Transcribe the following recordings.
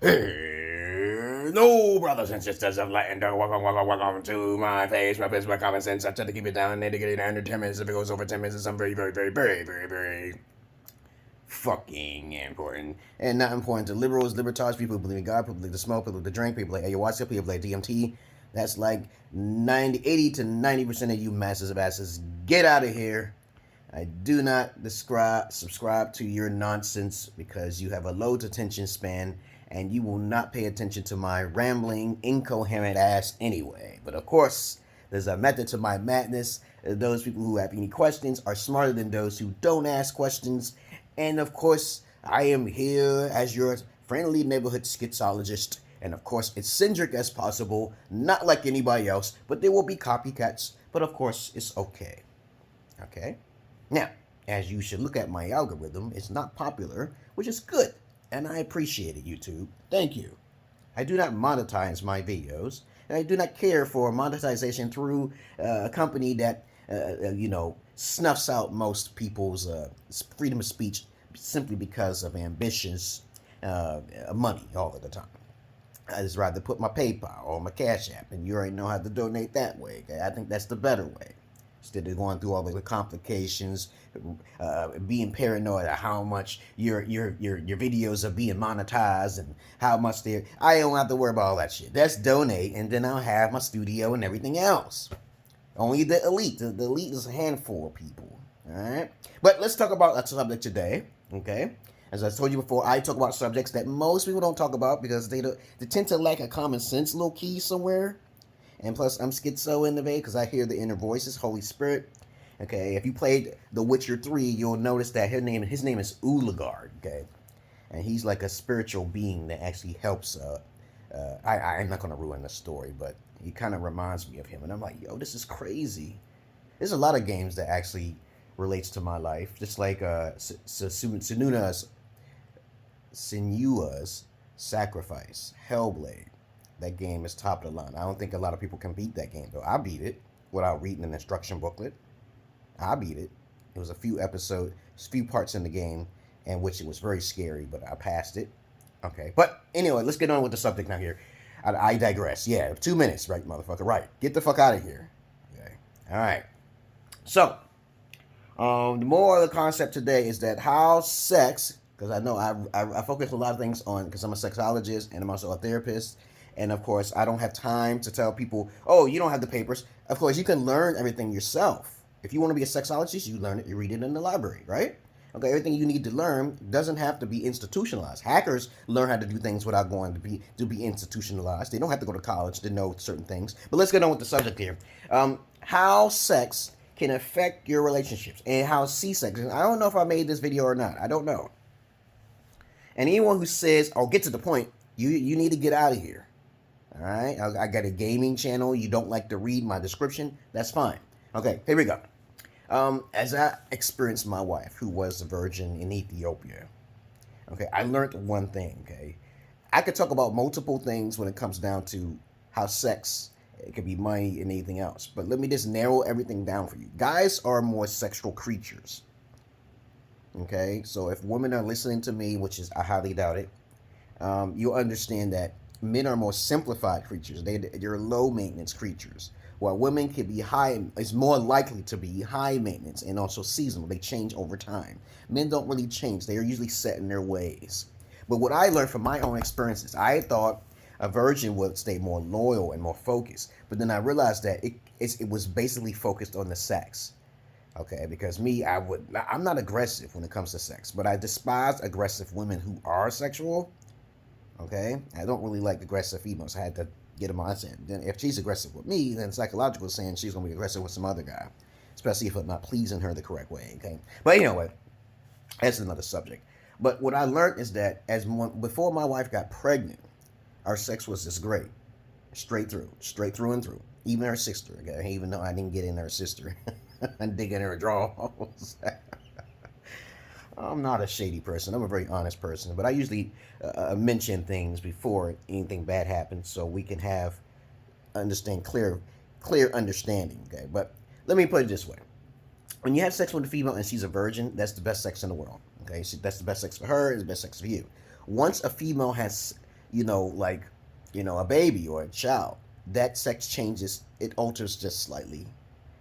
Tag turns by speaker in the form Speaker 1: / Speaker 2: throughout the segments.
Speaker 1: No, brothers and sisters of light and dark, welcome to my face, my common sense. I try to keep it down and to get it under 10 minutes. If it goes over 10 minutes, it's very fucking important. And not important to liberals, libertards, people who believe in God, people who believe to smoke, people who believe to drink, people like ayahuasca, people like DMT. That's like 80 to 90% of you masses of asses. Get out of here. I do not subscribe to your nonsense because you have a low attention span and you will not pay attention to my rambling, incoherent ass anyway. But of course, there's a method to my madness. Those people who have any questions are smarter than those who don't ask questions. And of course, I am here as your friendly neighborhood sexologist. And of course, eccentric as possible, not like anybody else, but there will be copycats. But of course, it's okay. Okay? Now, as you should look at my algorithm, it's not popular, which is good. And I appreciate it, YouTube. Thank you. I do not monetize my videos, and I do not care for monetization through a company that, snuffs out most people's freedom of speech simply because of ambitious money all of the time. I just rather put my PayPal or my Cash App, and you already know how to donate that way. Okay? I think that's the better way. Instead of going through all the complications, being paranoid of how much your videos are being monetized and how much I don't have to worry about all that shit. That's donate, and then I'll have my studio and everything else. Only the elite. The elite is a handful of people. All right? But let's talk about that subject today. Okay? As I told you before, I talk about subjects that most people don't talk about because they tend to lack a common sense little key somewhere. And plus, I'm schizo in the vein because I hear the inner voices, Holy Spirit. Okay, if you played The Witcher 3, you'll notice that his name is Uligard. Okay, and he's like a spiritual being that actually helps. I'm not going to ruin the story, but he kind of reminds me of him. And I'm like, yo, this is crazy. There's a lot of games that actually relates to my life, just like Senua's Sacrifice, Hellblade. That game is top of the line. I don't think a lot of people can beat that game, though. I beat it without reading an instruction booklet. I beat it. It was a few parts in the game in which it was very scary, but I passed it. Okay, but anyway, let's get on with the subject now here. I digress. Yeah, 2 minutes, right, motherfucker? Right. Get the fuck out of here. Okay. All right. So, the moral of the concept today is that how sex, because I know I focus a lot of things on, because I'm a sexologist and I'm also a therapist. And of course, I don't have time to tell people, oh, you don't have the papers. Of course, you can learn everything yourself. If you want to be a sexologist, you learn it, you read it in the library, right? Okay, everything you need to learn doesn't have to be institutionalized. Hackers learn how to do things without going to be institutionalized. They don't have to go to college to know certain things. But let's get on with the subject here. How sex can affect your relationships and how C-sex. I don't know if I made this video or not. I don't know. And anyone who says, oh, get to the point, you need to get out of here. All right, I got a gaming channel. You don't like to read my description? That's fine. Okay, here we go. As I experienced my wife, who was a virgin in Ethiopia, okay, I learned one thing, okay? I could talk about multiple things when it comes down to how sex, it could be money and anything else. But let me just narrow everything down for you. Guys are more sexual creatures, okay? So if women are listening to me, which is I highly doubt it, you'll understand that men are more simplified creatures. They're low maintenance creatures. While women can be is more likely to be high maintenance and also seasonal. They change over time. Men don't really change. They are usually set in their ways. But what I learned from my own experiences, I thought a virgin would stay more loyal and more focused. But then I realized that it was basically focused on the sex. Okay, because I'm not aggressive when it comes to sex, but I despise aggressive women who are sexual. Okay, I don't really like aggressive females. I had to get them on. Then if she's aggressive with me, then psychological is saying she's gonna be aggressive with some other guy, especially if I'm not pleasing her the correct way. Okay, but anyway, that's another subject. But what I learned is that before my wife got pregnant, our sex was just great, straight through and through. Even her sister, okay, even though I didn't get in her sister, and dig in her drawers. I'm not a shady person. I'm a very honest person. But I usually mention things before anything bad happens so we can understand clear understanding. Okay, but let me put it this way. When you have sex with a female and she's a virgin, that's the best sex in the world. Okay, so that's the best sex for her, it's the best sex for you. Once a female has like, a baby or a child, that sex changes, it alters just slightly.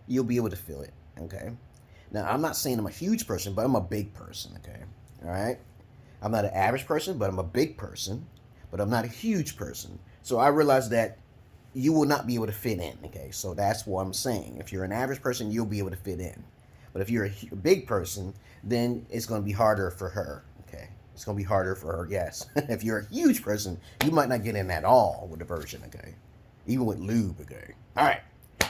Speaker 1: You'll be able to feel it, okay? Now, I'm not saying I'm a huge person, but I'm a big person, okay? All right? I'm not an average person, but I'm a big person, but I'm not a huge person. So I realize that you will not be able to fit in, okay? So that's what I'm saying. If you're an average person, you'll be able to fit in. But if you're a big person, then it's going to be harder for her, okay? It's going to be harder for her, yes. If you're a huge person, you might not get in at all with the version, okay? Even with lube, okay? All right.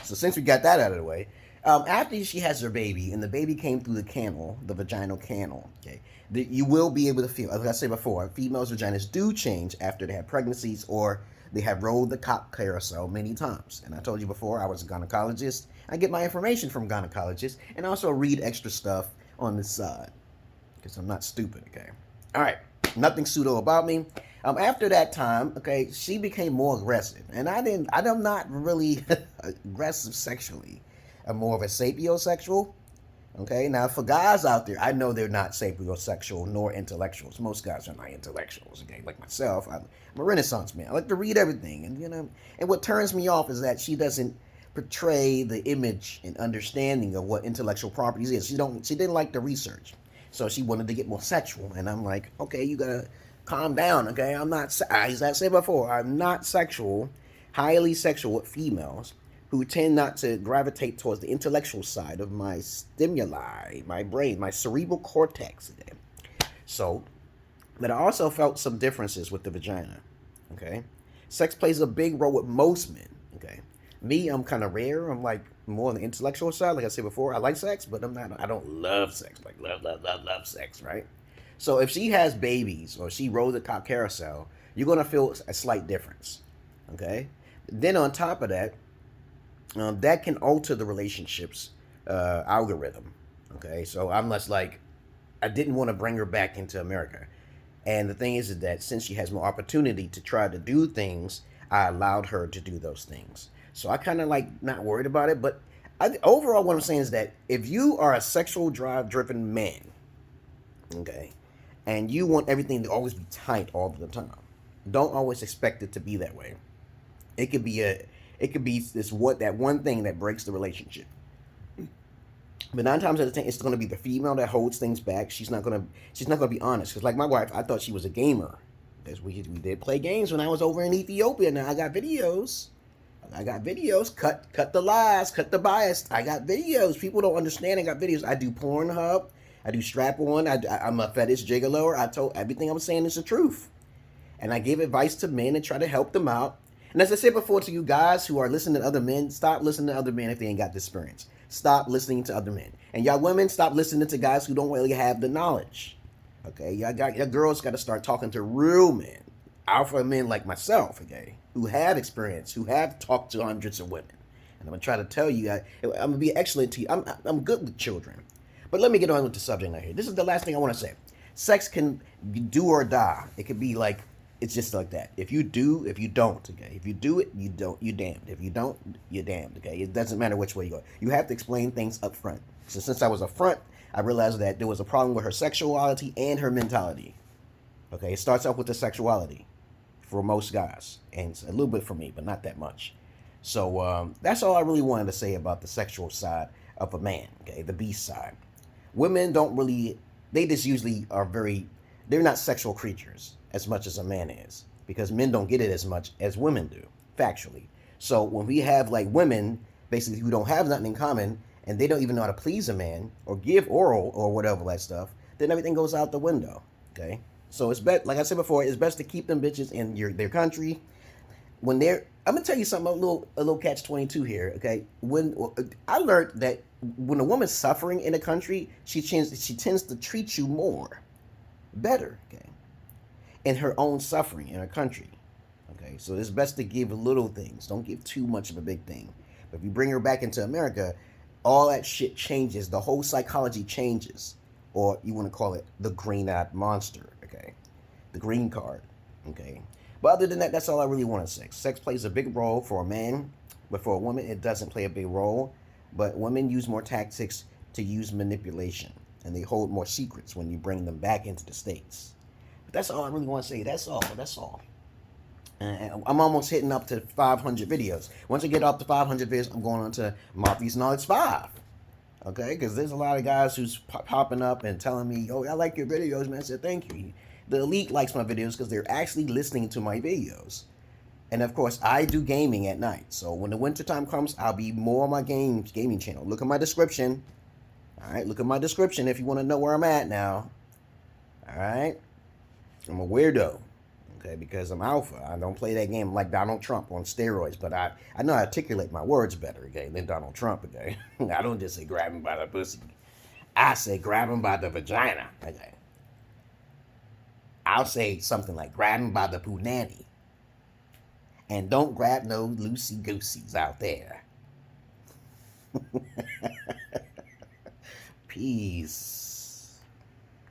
Speaker 1: So since we got that out of the way, after she has her baby, and the baby came through the canal, the vaginal canal, okay, you will be able to feel, as I said before, females' vaginas do change after they have pregnancies or they have rolled the cock carousel many times. And I told you before, I was a gynecologist. I get my information from gynecologists and also read extra stuff on the side because I'm not stupid, okay? All right, nothing pseudo about me. After that time, okay, she became more aggressive. And I'm not really aggressive sexually. I'm more of a sapiosexual. Okay, now for guys out there, I know they're not sapiosexual nor intellectuals. Most guys are not intellectuals, okay? Like myself, I'm a Renaissance man. I like to read everything. And what turns me off is that she doesn't portray the image and understanding of what intellectual properties is. She didn't like the research. So she wanted to get more sexual. And I'm like, okay, you gotta calm down, okay? As I said before, I'm not sexual, highly sexual with females who tend not to gravitate towards the intellectual side of my stimuli, my brain, my cerebral cortex. Okay? So, but I also felt some differences with the vagina, okay? Sex plays a big role with most men, okay? Me, I'm kind of rare. I'm like more on the intellectual side. Like I said before, I like sex, but I don't love sex. Like love sex, right? So if she has babies or she rolls a cock carousel, you're going to feel a slight difference, okay? Then on top of that, that can alter the relationship's algorithm, okay? So I'm less like, I didn't want to bring her back into America. And the thing is that since she has more opportunity to try to do things, I allowed her to do those things. So I kind of like not worried about it. But overall, what I'm saying is that if you are a sexual drive-driven man, okay, and you want everything to always be tight all the time, don't always expect it to be that way. It could be that one thing that breaks the relationship. But 9 times out of 10, it's going to be the female that holds things back. She's not going to be honest. Because like my wife, I thought she was a gamer. Because we did play games when I was over in Ethiopia. Now I got videos. Cut the lies. Cut the bias. I got videos. People don't understand. I got videos. I do Pornhub. I do strap-on. I'm a fetish gigolo. I told everything I'm saying is the truth. And I give advice to men and try to help them out. And as I said before to you guys who are listening to other men, stop listening to other men if they ain't got the experience. Stop listening to other men. And y'all women, stop listening to guys who don't really have the knowledge. Okay? Your girls got to start talking to real men. Alpha men like myself, okay? Who have experience, who have talked to hundreds of women. And I'm going to try to tell you, I'm going to be excellent to you. I'm good with children. But let me get on with the subject now here. This is the last thing I want to say. Sex can do or die. It could be like, it's just like that. If you do, if you don't, okay? If you do it, you don't, you're damned. If you don't, you're damned, okay? It doesn't matter which way you go. You have to explain things up front. So since I was up front, I realized that there was a problem with her sexuality and her mentality. Okay, it starts off with the sexuality for most guys. And it's a little bit for me, but not that much. So that's all I really wanted to say about the sexual side of a man, okay? The beast side. Women don't really, they just usually are they're not sexual creatures as much as a man is, because men don't get it as much as women do, factually. So when we have like women basically who don't have nothing in common and they don't even know how to please a man or give oral or whatever that stuff, then everything goes out the window, okay? So it's best, like I said before, it's best to keep them bitches in their country. I'm gonna tell you something, a little catch-22 here, okay? When I learned that when a woman's suffering in a country, she tends to treat you better, okay? In her own suffering in her country, okay? So it's best to give little things. Don't give too much of a big thing. But if you bring her back into America, all that shit changes. The whole psychology changes. Or you want to call it the green-eyed monster, okay? The green card, okay? But other than that, that's all I really want to say. Sex plays a big role for a man, but for a woman, it doesn't play a big role. But women use more tactics to use manipulation, and they hold more secrets when you bring them back into the States. But that's all I really want to say. That's all. I'm almost hitting up to 500 videos. Once I get up to 500 videos, I'm going on to Marty's Knowledge 5. Okay? Because there's a lot of guys who's popping up and telling me, oh, I like your videos, man. I said, thank you. The elite likes my videos because they're actually listening to my videos. And of course, I do gaming at night. So when the winter time comes, I'll be more on my gaming channel. Look at my description. All right? Look at my description if you want to know where I'm at now. All right? I'm a weirdo. Okay, because I'm alpha. I don't play that game like Donald Trump on steroids, but I know how to articulate my words better, okay, than Donald Trump, okay? I don't just say grab him by the pussy. I say grab him by the vagina, okay? I'll say something like grab him by the punani. And don't grab no loosey-gooseys out there. Peace.